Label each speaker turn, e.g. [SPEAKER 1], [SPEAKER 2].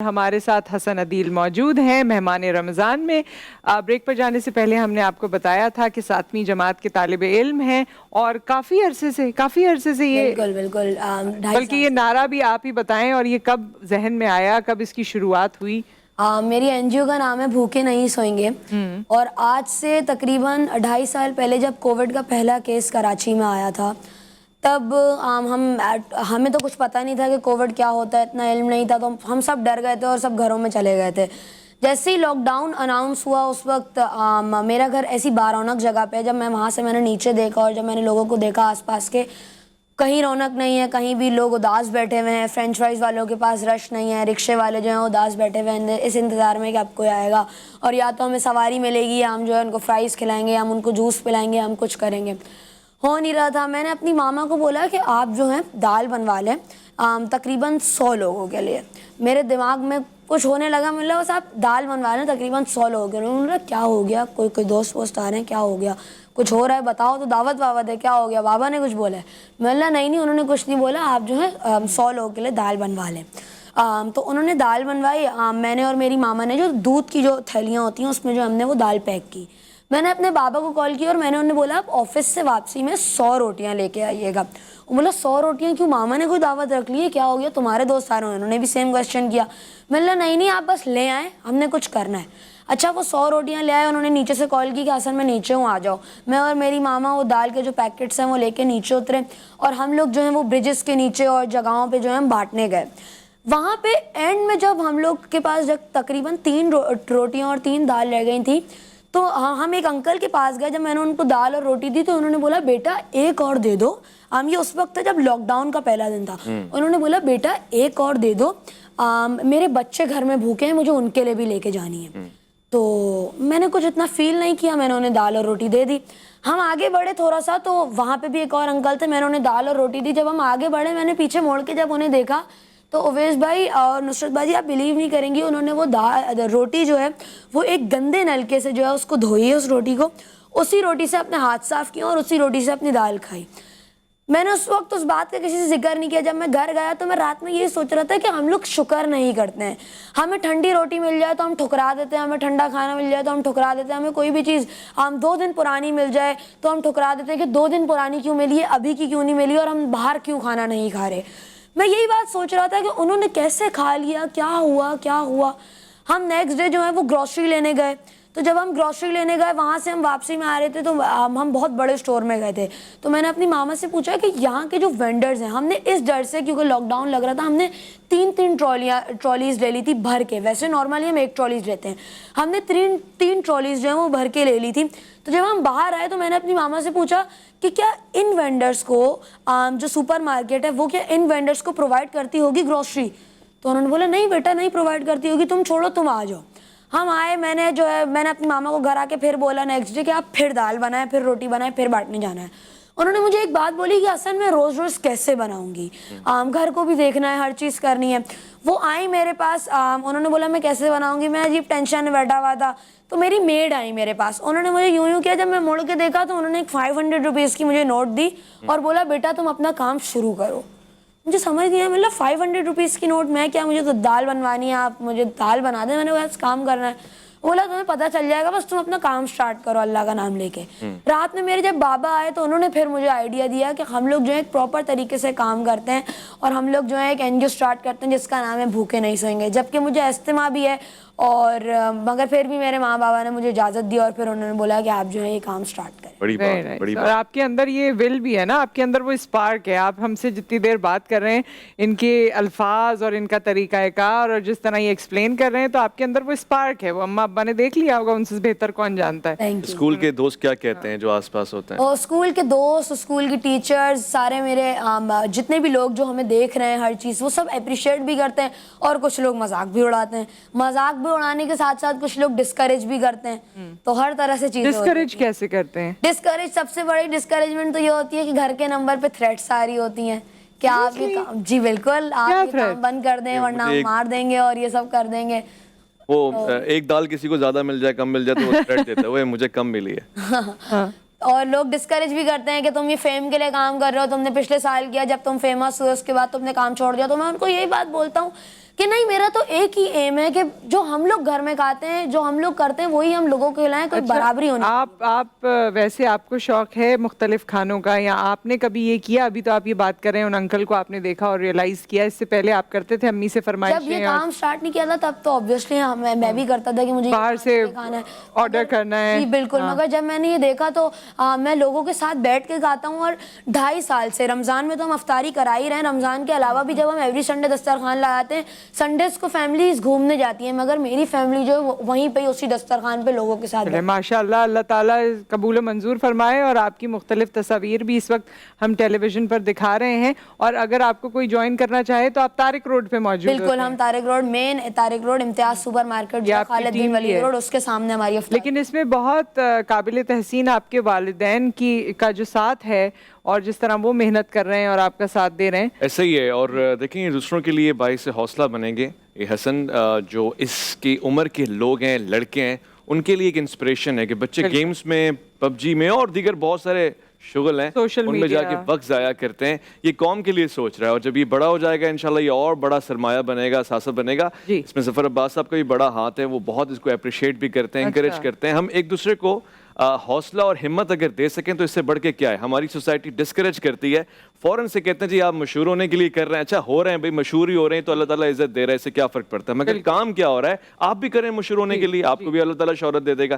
[SPEAKER 1] हमारे साथ हसन अदील मौजूद हैं मेहमान रमज़ान में। ब्रेक पर जाने से पहले हमने आपको बताया था कि 7वीं जमात के तालिबे इल्म हैं और काफ़ी अरसे से ये
[SPEAKER 2] बिल्कुल बिल्कुल
[SPEAKER 1] बल्कि ये नारा भी आप ही बताएं, और ये कब जहन में आया, कब इसकी शुरुआत हुई?
[SPEAKER 2] मेरी एनजीओ का नाम है भूखे नहीं सोएंगे। और आज से तकरीबन 2.5 साल पहले जब कोविड का पहला केस कराची में आया था, तब हमें तो कुछ पता नहीं था कि कोविड क्या होता है, इतना इल्म नहीं था, तो हम सब डर गए थे और सब घरों में चले गए थे। जैसे ही लॉकडाउन अनाउंस हुआ उस वक्त मेरा घर ऐसी बारौनक जगह पे, जब मैं वहाँ से मैंने नीचे देखा और जब मैंने लोगों को देखा आसपास के, कहीं रौनक नहीं है, कहीं भी लोग उदास बैठे हुए हैं, फ्रेंच फ्राइज वालों के पास रश नहीं है, रिक्शे वाले जो हैं उदास बैठे हुए हैं इस इंतज़ार में कि अब कोई आएगा और या तो हमें सवारी मिलेगी या हम जो है उनको फ्राइज़ खिलाएंगे या हम उनको जूस पिलाएंगे, हम कुछ करेंगे। हो नहीं रहा था। मैंने अपनी मामा को बोला कि आप जो हैं दाल बनवा लें तकरीबन 100 लोगों के लिए। मेरे दिमाग में कुछ होने लगा, मतलब बस आप दाल बनवा लें तकरीबन 100 लोगों के लिए। उन्होंने बोला क्या हो गया, कोई दोस्त वोस्त आ रहे हैं, क्या हो गया, कुछ हो रहा है बताओ, तो दावत वावत है, क्या हो गया, बाबा ने कुछ बोला है? मैं नहीं उन्होंने कुछ नहीं बोला, आप जो है 100 लोगों के लिए दाल बनवा लें। तो उन्होंने दाल बनवाई। मैंने और मेरी मामा ने जो दूध की जो थैलियाँ होती हैं उसमें जो हमने वो दाल पैक की। मैंने अपने बाबा को कॉल किया और मैंने उन्हें बोला आप ऑफिस से वापसी में 100 रोटियां लेके आइएगा। वो बोला 100 रोटियां क्यों, मामा ने कोई दावत रख ली है, क्या हो गया, तुम्हारे दोस्त आ रहे हैं? उन्होंने भी सेम क्वेश्चन किया। मैंने नहीं आप बस ले आए, हमने कुछ करना है। अच्छा, वो 100 रोटियां ले आए। उन्होंने नीचे से कॉल की कि हसन मैं नीचे हूँ, आ जाओ। मैं और मेरी मामा वो दाल के जो पैकेट्स हैं वो लेके नीचे उतरे और हम लोग जो है वो ब्रिजेस के नीचे और जगहों पे जो है हम बांटने गए। वहाँ पे एंड में जब हम लोग के पास जब तकरीबन 3 रोटियाँ और 3 दाल रह गई थी, तो हम एक अंकल के पास गए। जब मैंने उनको दाल और रोटी दी तो उन्होंने बोला बेटा एक और दे दो। ये उस वक्त जब लॉकडाउन का पहला दिन था। उन्होंने बोला बेटा एक और दे दो, मेरे बच्चे घर में भूखे हैं, मुझे उनके लिए भी लेके जानी है। तो मैंने कुछ इतना फील नहीं किया, मैंने उन्हें दाल और रोटी दे दी। हम आगे बढ़े थोड़ा सा तो वहाँ पे भी एक और अंकल थे, मैंने उन्हें दाल और रोटी दी। जब हम आगे बढ़े मैंने पीछे मोड़ के जब उन्हें देखा तो उवैस भाई और नुसरत भाई आप बिलीव नहीं करेंगी, उन्होंने वो रोटी जो है वो एक गंदे नलके से जो है उसको धोई है, उस रोटी को, उसी रोटी से अपने हाथ साफ किए और उसी रोटी से अपनी दाल खाई। मैंने उस वक्त उस बात का किसी से जिक्र नहीं किया। जब मैं घर गया तो मैं रात में यही सोच रहा था कि हम लोग शुक्र नहीं करते हैं। हमें ठंडी रोटी मिल जाए तो हम ठुकरा देते हैं, हमें ठंडा खाना मिल जाए तो हम ठुकरा देते हैं, हमें कोई भी चीज़ हम 2 दिन पुरानी मिल जाए तो हम ठुकरा देते हैं कि 2 दिन पुरानी क्यों मिली है, अभी की क्यों नहीं मिली और हम बाहर क्यों खाना नहीं खा रहे। मैं यही बात सोच रहा था कि उन्होंने कैसे खा लिया, क्या हुआ। हम नेक्स्ट डे जो है वो ग्रॉसरी लेने गए। तो जब हम ग्रॉसरी लेने गए वहाँ से हम वापसी में आ रहे थे तो हम बहुत बड़े स्टोर में गए थे। तो मैंने अपनी मामा से पूछा कि यहाँ के जो वेंडर्स हैं, हमने इस डर से क्योंकि लॉकडाउन लग रहा था, हमने 3 ट्रॉलीज ले ली थी भर के। वैसे नॉर्मली हम 1 ट्रॉलीज लेते हैं, हमने 3 ट्रॉलीज जो है वो भर के ले ली थी। तो जब हम बाहर आए तो मैंने अपनी मामा से पूछा कि क्या इन वेंडर्स को जो सुपर मार्केट है वो क्या इन वेंडर्स को प्रोवाइड करती होगी ग्रॉसरी? तो उन्होंने बोला नहीं बेटा नहीं प्रोवाइड करती होगी, तुम छोड़ो तुम आ जाओ। हम आए, मैंने अपनी मामा को घर आके फिर बोला नेक्स्ट डे कि आप फिर दाल बनाए, फिर रोटी बनाए, फिर बांटने जाना है। उन्होंने मुझे एक बात बोली कि असल में रोज़ रोज़ कैसे बनाऊंगी, घर को भी देखना है, हर चीज़ करनी है। वो आई मेरे पास, उन्होंने बोला मैं कैसे बनाऊंगी, मैं अजीब टेंशन में बैठा हुआ था। तो मेरी मेड आई मेरे पास, उन्होंने मुझे यूं किया, जब मैं मुड़ के देखा तो उन्होंने एक 500 रुपीज़ की मुझे नोट दी और बोला बेटा तुम अपना काम शुरू करो। मुझे समझ नहीं आया, मतलब 500 रुपीज़ की नोट, मैं क्या, मुझे तो दाल बनवानी है, आप मुझे दाल बना दें, मैंने बस काम करना है। बोला तुम्हें पता चल जाएगा, बस तुम अपना काम स्टार्ट करो अल्लाह का नाम लेके। रात में मेरे जब बाबा आए तो उन्होंने फिर मुझे आइडिया दिया कि हम लोग जो है एक प्रॉपर तरीके से काम करते हैं और हम लोग जो है एक एनजीओ स्टार्ट करते हैं जिसका नाम है भूखे नहीं सोएंगे। जबकि मुझे अस्थमा भी है और मगर फिर भी मेरे माँ बाबा ने मुझे इजाज़त दी और फिर उन्होंने बोला कि आप जो है ये काम स्टार्ट करें।
[SPEAKER 1] बड़ी बात। और आपके अंदर ये विल भी है ना, आपके अंदर वो स्पार्क है। आप हमसे जितनी देर बात कर रहे हैं, इनके अल्फाज और इनका तरीक़ाकार और जिस तरह ये एक्सप्लेन कर रहे हैं, तो आपके अंदर वो स्पार्क है। वो अम्मा अब्बा ने देख लिया होगा, उनसे बेहतर कौन जानता है।
[SPEAKER 3] स्कूल के दोस्त क्या कहते हैं जो आसपास होते हैं?
[SPEAKER 2] स्कूल के दोस्त, स्कूल की टीचर्स, सारे मेरे जितने भी लोग जो हमें देख रहे हैं हर चीज़, वो सब अप्रिशिएट भी करते हैं और कुछ लोग मजाक भी उड़ाते हैं। मजाक भी उड़ाने के साथ साथ कुछ लोग डिस्करेज भी करते हैं। तो हर तरह से चीज़ें।
[SPEAKER 1] डिस्करेज कैसे करते हैं?
[SPEAKER 2] डिस्करेज, सबसे बड़ी डिस्करेजमेंट तो ये होती है कि घर के नंबर पे थ्रेट्स आ रही होती हैं कि आप ये काम, जी बिल्कुल, आप ये काम बंद कर दें वरना हम मार देंगे और ये सब कर देंगे।
[SPEAKER 3] वो एक दाल किसी को ज्यादा मिल जाए, कम मिल जाए तो वो थ्रेट देता है, वो मुझे कम मिली है।
[SPEAKER 2] और लोग डिस्करेज भी करते हैं कि तुम ये फेम के लिए काम कर रहे हो, तुमने पिछले साल किया, जब तुम फेमस हुए उसके बाद तुमने काम छोड़ दिया। तो मैं उनको यही बात बोलता हूँ कि नहीं मेरा तो एक ही एम है कि जो हम लोग घर में खाते हैं, जो हम लोग करते हैं, वही हम लोगों को खिलाएं, कोई बराबरी होनी।
[SPEAKER 1] आप वैसे आपको शौक है मुख्तलिफ खानों का, या आपने कभी ये किया? अभी तो आप ये बात कर रहे हैं, उन अंकल को आपने देखा और रियलाइज किया, इससे पहले आप करते थे अम्मी से
[SPEAKER 2] जब ये
[SPEAKER 1] फरमाइशें?
[SPEAKER 2] काम स्टार्ट नहीं किया था तब तो ऑब्वियसली मैं भी करता था कि मुझे
[SPEAKER 1] बाहर से
[SPEAKER 2] खाना है,
[SPEAKER 1] ऑर्डर करना है।
[SPEAKER 2] जी बिल्कुल। मगर जब मैंने ये देखा तो मैं लोगों के साथ बैठ के खाता हूँ, और 2.5 साल से रमज़ान में तो हम अफ्तारी करा ही रहे हैं, रमज़ान के अलावा भी जब हम एवरी संडे दस्तरखान लगाते हैं, संडेज को फैमिलीज घूमने जाती है, मगर मेरी फैमिली जो है वहीं पे उसी दस्तरखान पे लोगों के साथ
[SPEAKER 1] चले माशाल्लाह, अल्लाह ताला कबूल मंजूर फरमाए। और आपकी मुख्तलिफ तस्वीर भी इस वक्त हम टेलीविजन पर दिखा रहे हैं, और अगर आपको कोई ज्वाइन करना चाहे तो आप तारिक रोड पे मौजूद
[SPEAKER 2] बिल्कुल। हम Tariq road, main Tariq road, Imtiaz super market, Khalid bin Waleed road, उसके सामने हमारी अफ्तारी।
[SPEAKER 1] लेकिन इसमें बहुत काबिल तहसीन आपके वालिदैन की का जो साथ है, और जिस तरह वो मेहनत कर रहे हैं और आपका साथ दे रहे हैं।
[SPEAKER 3] ऐसा ही है। और देखें, दूसरों के लिए बाइस से हौसला बनेंगे। ये हसन जो इसकी उम्र के लोग हैं, लड़के हैं, उनके लिए एक इंस्पिरेशन है कि बच्चे गेम्स में, पबजी में और दीगर बहुत सारे शुगल हैं,
[SPEAKER 1] सोशल
[SPEAKER 3] उनमें
[SPEAKER 1] मीडिया
[SPEAKER 3] जाके वक्त ज़ाया करते हैं। ये कौम के लिए सोच रहा है, और जब ये बड़ा हो जाएगा इंशाल्लाह ये और बड़ा सरमाया बनेगा, सासत बनेगा। इसमें ज़फ़र अब्बास साहब का भी बड़ा हाथ है, वो बहुत इसको अप्रिशिएट भी करते हैं, इंकरेज करते हैं। हम एक दूसरे को हौसला और हिम्मत अगर दे सकें तो इससे बढ़ के क्या है। हमारी सोसाइटी डिस्करेज करती है, फ़ौरन से कहते हैं जी आप मशहूर होने के लिए कर रहे हैं। अच्छा हो रहे हैं भाई, मशहूर ही हो रहे हैं तो अल्लाह ताला इज्जत दे रहा है, इससे क्या फ़र्क पड़ता है। मगर काम क्या हो रहा है, आप भी करें मशहूर होने के लिए, आपको भी अल्लाह ताला शोहरत दे देगा।